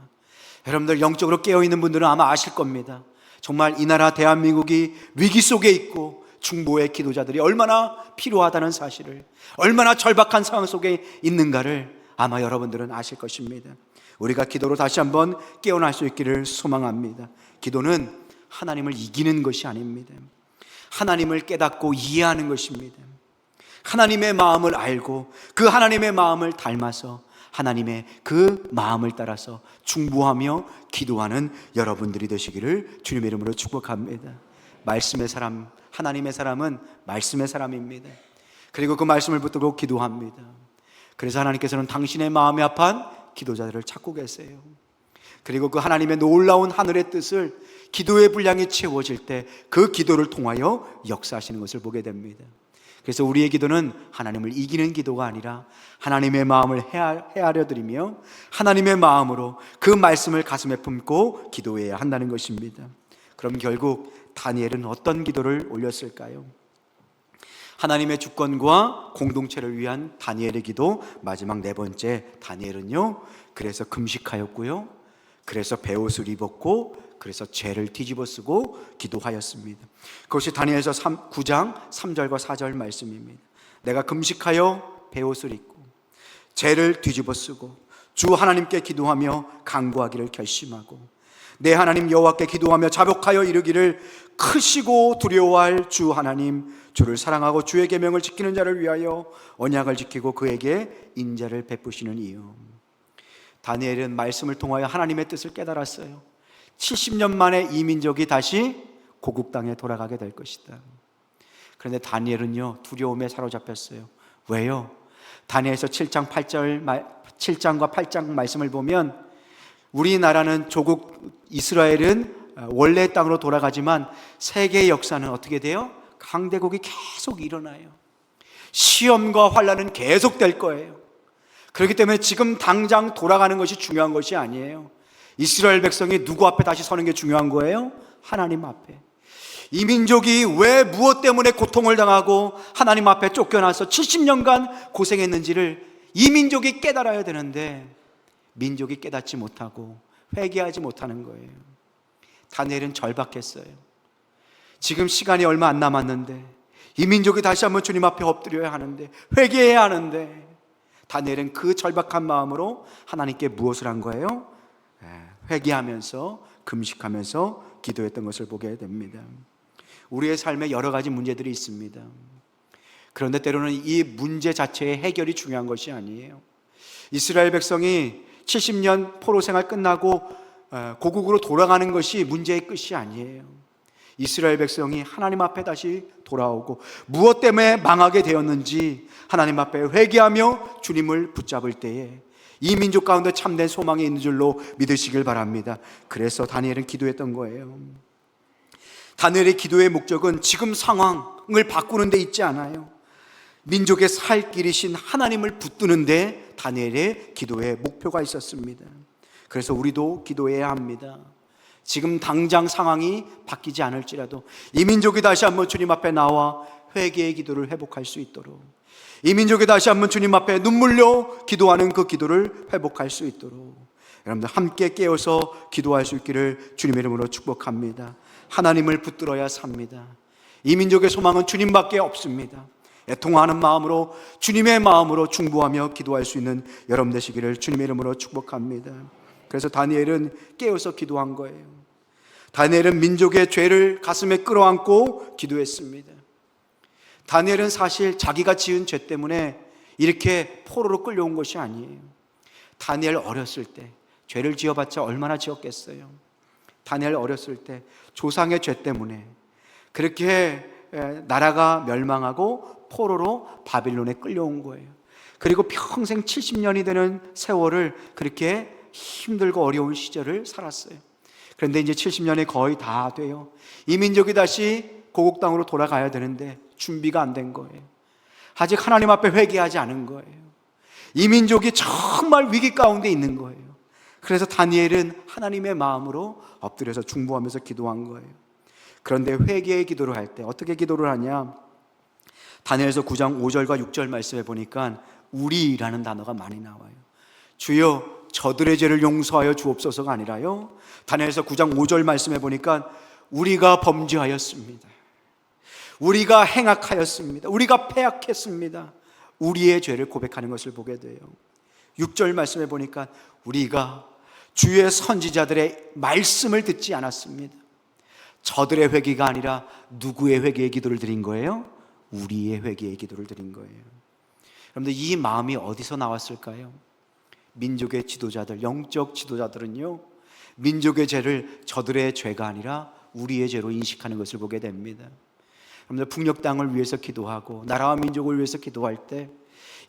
Speaker 1: 여러분들, 영적으로 깨어있는 분들은 아마 아실 겁니다. 정말 이 나라 대한민국이 위기 속에 있고 중보의 기도자들이 얼마나 필요하다는 사실을, 얼마나 절박한 상황 속에 있는가를 아마 여러분들은 아실 것입니다. 우리가 기도로 다시 한번 깨어날 수 있기를 소망합니다. 기도는 하나님을 이기는 것이 아닙니다. 하나님을 깨닫고 이해하는 것입니다. 하나님의 마음을 알고 그 하나님의 마음을 닮아서 하나님의 그 마음을 따라서 중보하며 기도하는 여러분들이 되시기를 주님의 이름으로 축복합니다. 말씀의 사람, 하나님의 사람은 말씀의 사람입니다. 그리고 그 말씀을 붙들고 기도합니다. 그래서 하나님께서는 당신의 마음에 합한 기도자들을 찾고 계세요. 그리고 그 하나님의 놀라운 하늘의 뜻을 기도의 분량이 채워질 때 그 기도를 통하여 역사하시는 것을 보게 됩니다. 그래서 우리의 기도는 하나님을 이기는 기도가 아니라 하나님의 마음을 헤아려 드리며 하나님의 마음으로 그 말씀을 가슴에 품고 기도해야 한다는 것입니다. 그럼 결국 다니엘은 어떤 기도를 올렸을까요? 하나님의 주권과 공동체를 위한 다니엘의 기도, 마지막 네 번째, 다니엘은요, 그래서 금식하였고요, 그래서 베옷을 입었고, 그래서 죄를 뒤집어 쓰고 기도하였습니다. 그것이 다니엘서 9장 3절과 4절 말씀입니다. 내가 금식하여 베옷을 입고 죄를 뒤집어 쓰고 주 하나님께 기도하며 간구하기를 결심하고 내 하나님 여호와께 기도하며 자복하여 이르기를 크시고 두려워할 주 하나님, 주를 사랑하고 주의 계명을 지키는 자를 위하여 언약을 지키고 그에게 인자를 베푸시는 이유. 다니엘은 말씀을 통하여 하나님의 뜻을 깨달았어요. 70년 만에 이 민족이 다시 고국 땅에 돌아가게 될 것이다. 그런데 다니엘은요, 두려움에 사로잡혔어요. 왜요? 다니엘서 7장과 8장 말씀을 보면 우리나라는 조국 이스라엘은 원래 땅으로 돌아가지만 세계의 역사는 어떻게 돼요? 강대국이 계속 일어나요. 시험과 환난은 계속될 거예요. 그렇기 때문에 지금 당장 돌아가는 것이 중요한 것이 아니에요. 이스라엘 백성이 누구 앞에 다시 서는 게 중요한 거예요? 하나님 앞에. 이 민족이 왜 무엇 때문에 고통을 당하고 하나님 앞에 쫓겨나서 70년간 고생했는지를 이 민족이 깨달아야 되는데 민족이 깨닫지 못하고 회개하지 못하는 거예요. 다니엘은 절박했어요. 지금 시간이 얼마 안 남았는데 이 민족이 다시 한번 주님 앞에 엎드려야 하는데, 회개해야 하는데, 다니엘은 그 절박한 마음으로 하나님께 무엇을 한 거예요? 회개하면서 금식하면서 기도했던 것을 보게 됩니다. 우리의 삶에 여러 가지 문제들이 있습니다. 그런데 때로는 이 문제 자체의 해결이 중요한 것이 아니에요. 이스라엘 백성이 70년 포로 생활 끝나고 고국으로 돌아가는 것이 문제의 끝이 아니에요. 이스라엘 백성이 하나님 앞에 다시 돌아오고 무엇 때문에 망하게 되었는지 하나님 앞에 회개하며 주님을 붙잡을 때에 이 민족 가운데 참된 소망이 있는 줄로 믿으시길 바랍니다. 그래서 다니엘은 기도했던 거예요. 다니엘의 기도의 목적은 지금 상황을 바꾸는 데 있지 않아요. 민족의 살 길이신 하나님을 붙드는 데 다니엘의 기도의 목표가 있었습니다. 그래서 우리도 기도해야 합니다. 지금 당장 상황이 바뀌지 않을지라도 이 민족이 다시 한번 주님 앞에 나와 회개의 기도를 회복할 수 있도록, 이 민족이 다시 한번 주님 앞에 눈물로 기도하는 그 기도를 회복할 수 있도록 여러분들 함께 깨어서 기도할 수 있기를 주님의 이름으로 축복합니다. 하나님을 붙들어야 삽니다. 이 민족의 소망은 주님밖에 없습니다. 애통하는 마음으로 주님의 마음으로 중보하며 기도할 수 있는 여러분 되시기를 주님의 이름으로 축복합니다. 그래서 다니엘은 깨어서 기도한 거예요. 다니엘은 민족의 죄를 가슴에 끌어안고 기도했습니다. 다니엘은 사실 자기가 지은 죄 때문에 이렇게 포로로 끌려온 것이 아니에요. 다니엘 어렸을 때 죄를 지어봤자 얼마나 지었겠어요. 다니엘 어렸을 때 조상의 죄 때문에 그렇게 나라가 멸망하고 포로로 바빌론에 끌려온 거예요. 그리고 평생 70년이 되는 세월을 그렇게 힘들고 어려운 시절을 살았어요. 그런데 이제 70년이 거의 다 돼요. 이 민족이 다시 고국 땅으로 돌아가야 되는데 준비가 안 된 거예요. 아직 하나님 앞에 회개하지 않은 거예요. 이 민족이 정말 위기 가운데 있는 거예요. 그래서 다니엘은 하나님의 마음으로 엎드려서 중보하면서 기도한 거예요. 그런데 회개의 기도를 할 때 어떻게 기도를 하냐? 다니엘서 9장 5절과 6절 말씀에 보니까 우리라는 단어가 많이 나와요. 주여 저들의 죄를 용서하여 주옵소서가 아니라요, 다니엘서 9장 5절 말씀에 보니까 우리가 범죄하였습니다, 우리가 행악하였습니다, 우리가 패악했습니다, 우리의 죄를 고백하는 것을 보게 돼요. 6절 말씀에 보니까 우리가 주의 선지자들의 말씀을 듣지 않았습니다. 저들의 회개가 아니라 누구의 회개의 기도를 드린 거예요? 우리의 회개의 기도를 드린 거예요. 여러분들 이 마음이 어디서 나왔을까요? 민족의 지도자들, 영적 지도자들은요, 민족의 죄를 저들의 죄가 아니라 우리의 죄로 인식하는 것을 보게 됩니다. 여러분들 북녘 땅을 위해서 기도하고 나라와 민족을 위해서 기도할 때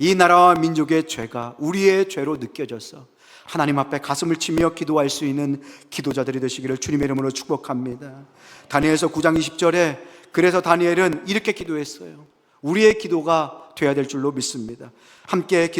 Speaker 1: 이 나라와 민족의 죄가 우리의 죄로 느껴져서 하나님 앞에 가슴을 치며 기도할 수 있는 기도자들이 되시기를 주님의 이름으로 축복합니다. 다니엘서 9장 20절에 그래서 다니엘은 이렇게 기도했어요. 우리의 기도가 되어야 될 줄로 믿습니다. 함께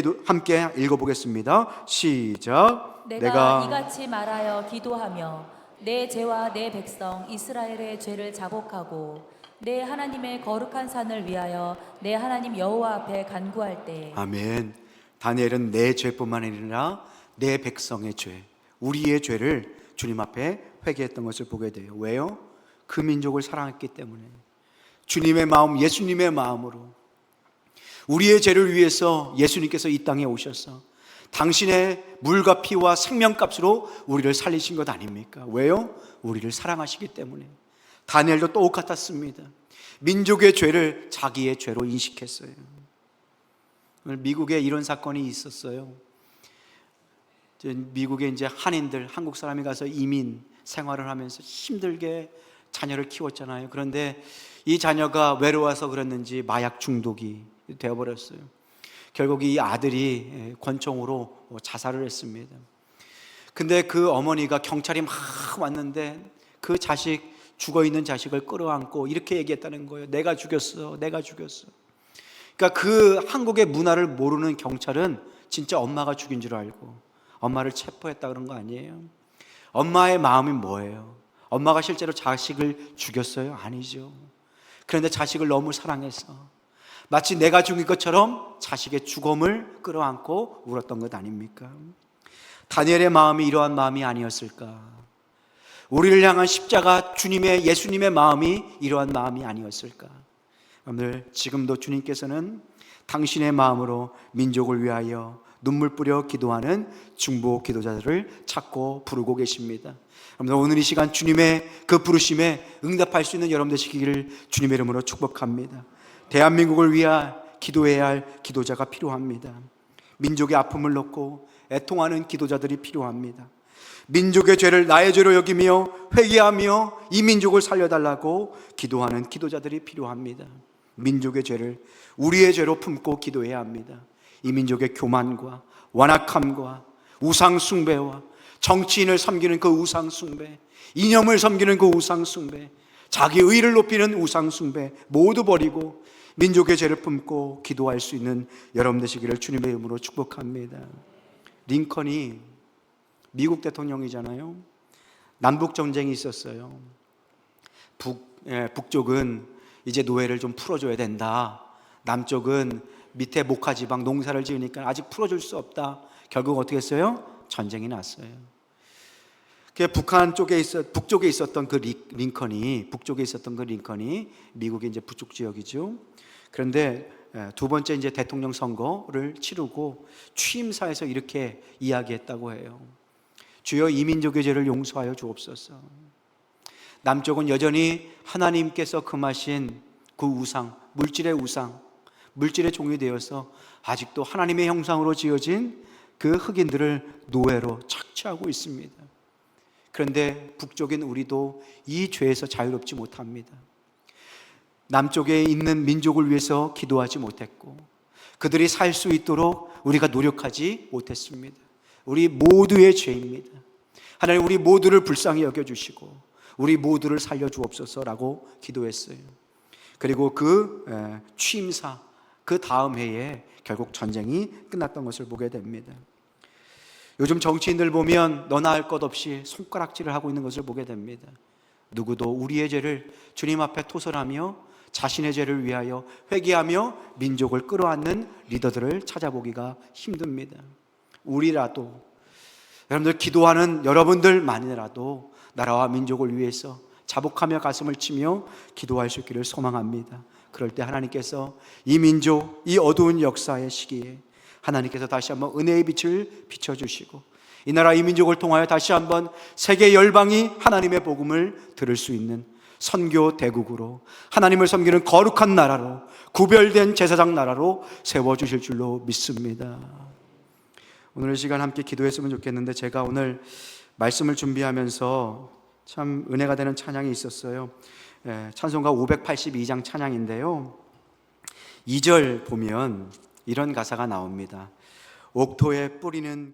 Speaker 1: 읽어보겠습니다. 시작.
Speaker 2: 내가 이같이 말하여 기도하며 내 죄와 내 백성 이스라엘의 죄를 자복하고 내 하나님의 거룩한 산을 위하여 내 하나님 여호와 앞에 간구할 때. 아멘.
Speaker 1: 다니엘은 내 죄뿐만 아니라 내 백성의 죄, 우리의 죄를 주님 앞에 회개했던 것을 보게 돼요. 왜요? 그 민족을 사랑했기 때문에. 주님의 마음, 예수님의 마음으로 우리의 죄를 위해서 예수님께서 이 땅에 오셔서 당신의 물과 피와 생명값으로 우리를 살리신 것 아닙니까? 왜요? 우리를 사랑하시기 때문에. 다니엘도 똑같았습니다. 민족의 죄를 자기의 죄로 인식했어요. 미국에 이런 사건이 있었어요. 미국에 이제 한인들, 한국 사람이 가서 이민 생활을 하면서 힘들게 자녀를 키웠잖아요. 그런데 이 자녀가 외로워서 그랬는지 마약 중독이 되어버렸어요. 결국 이 아들이 권총으로 자살을 했습니다. 근데 그 어머니가 경찰이 막 왔는데 그 자식, 죽어있는 자식을 끌어안고 이렇게 얘기했다는 거예요. 내가 죽였어, 내가 죽였어. 그러니까 그 한국의 문화를 모르는 경찰은 진짜 엄마가 죽인 줄 알고 엄마를 체포했다 그런 거 아니에요. 엄마의 마음이 뭐예요? 엄마가 실제로 자식을 죽였어요? 아니죠. 그런데 자식을 너무 사랑해서 마치 내가 죽인 것처럼 자식의 죽음을 끌어안고 울었던 것 아닙니까? 다니엘의 마음이 이러한 마음이 아니었을까? 우리를 향한 십자가 주님의, 예수님의 마음이 이러한 마음이 아니었을까? 여러분들 지금도 주님께서는 당신의 마음으로 민족을 위하여 눈물 뿌려 기도하는 중보 기도자들을 찾고 부르고 계십니다. 여러분, 오늘 이 시간 주님의 그 부르심에 응답할 수 있는 여러분 되시기를 주님의 이름으로 축복합니다. 대한민국을 위해 기도해야 할 기도자가 필요합니다. 민족의 아픔을 놓고 애통하는 기도자들이 필요합니다. 민족의 죄를 나의 죄로 여기며 회개하며 이 민족을 살려달라고 기도하는 기도자들이 필요합니다. 민족의 죄를 우리의 죄로 품고 기도해야 합니다. 이 민족의 교만과 완악함과 우상숭배와 정치인을 섬기는 그 우상숭배, 이념을 섬기는 그 우상숭배, 자기 의를 높이는 우상숭배 모두 버리고 민족의 죄를 품고 기도할 수 있는 여러분 되시기를 주님의 이름으로 축복합니다. 링컨이 미국 대통령이잖아요. 남북전쟁이 있었어요. 북쪽은 이제 노예를 좀 풀어줘야 된다. 남쪽은 밑에 목화지방 농사를 지으니까 아직 풀어줄 수 없다. 결국 어떻게 했어요? 전쟁이 났어요. 북쪽에 있었던 그 링컨이 미국의 이제 북쪽 지역이죠. 그런데 두 번째 이제 대통령 선거를 치르고 취임사에서 이렇게 이야기했다고 해요. 주여 이 민족의 죄를 용서하여 주옵소서. 남쪽은 여전히 하나님께서 금하신 그 우상, 물질의 종이 되어서 아직도 하나님의 형상으로 지어진 그 흑인들을 노예로 착취하고 있습니다. 그런데 북쪽인 우리도 이 죄에서 자유롭지 못합니다. 남쪽에 있는 민족을 위해서 기도하지 못했고 그들이 살 수 있도록 우리가 노력하지 못했습니다. 우리 모두의 죄입니다. 하나님, 우리 모두를 불쌍히 여겨주시고 우리 모두를 살려주옵소서라고 기도했어요. 그리고 그 취임사 그 다음 해에 결국 전쟁이 끝났던 것을 보게 됩니다. 요즘 정치인들 보면 너나 할 것 없이 손가락질을 하고 있는 것을 보게 됩니다. 누구도 우리의 죄를 주님 앞에 토설하며 자신의 죄를 위하여 회개하며 민족을 끌어안는 리더들을 찾아보기가 힘듭니다. 우리라도, 여러분들 기도하는 여러분들만이라도 나라와 민족을 위해서 자복하며 가슴을 치며 기도할 수 있기를 소망합니다. 그럴 때 하나님께서 이 민족, 이 어두운 역사의 시기에 하나님께서 다시 한번 은혜의 빛을 비춰주시고 이 나라 이 민족을 통하여 다시 한번 세계 열방이 하나님의 복음을 들을 수 있는 선교 대국으로, 하나님을 섬기는 거룩한 나라로, 구별된 제사장 나라로 세워주실 줄로 믿습니다. 오늘 이 시간 함께 기도했으면 좋겠는데 제가 오늘 말씀을 준비하면서 참 은혜가 되는 찬양이 있었어요. 찬송가 582장 찬양인데요, 2절 보면 이런 가사가 나옵니다. 옥토에 뿌리는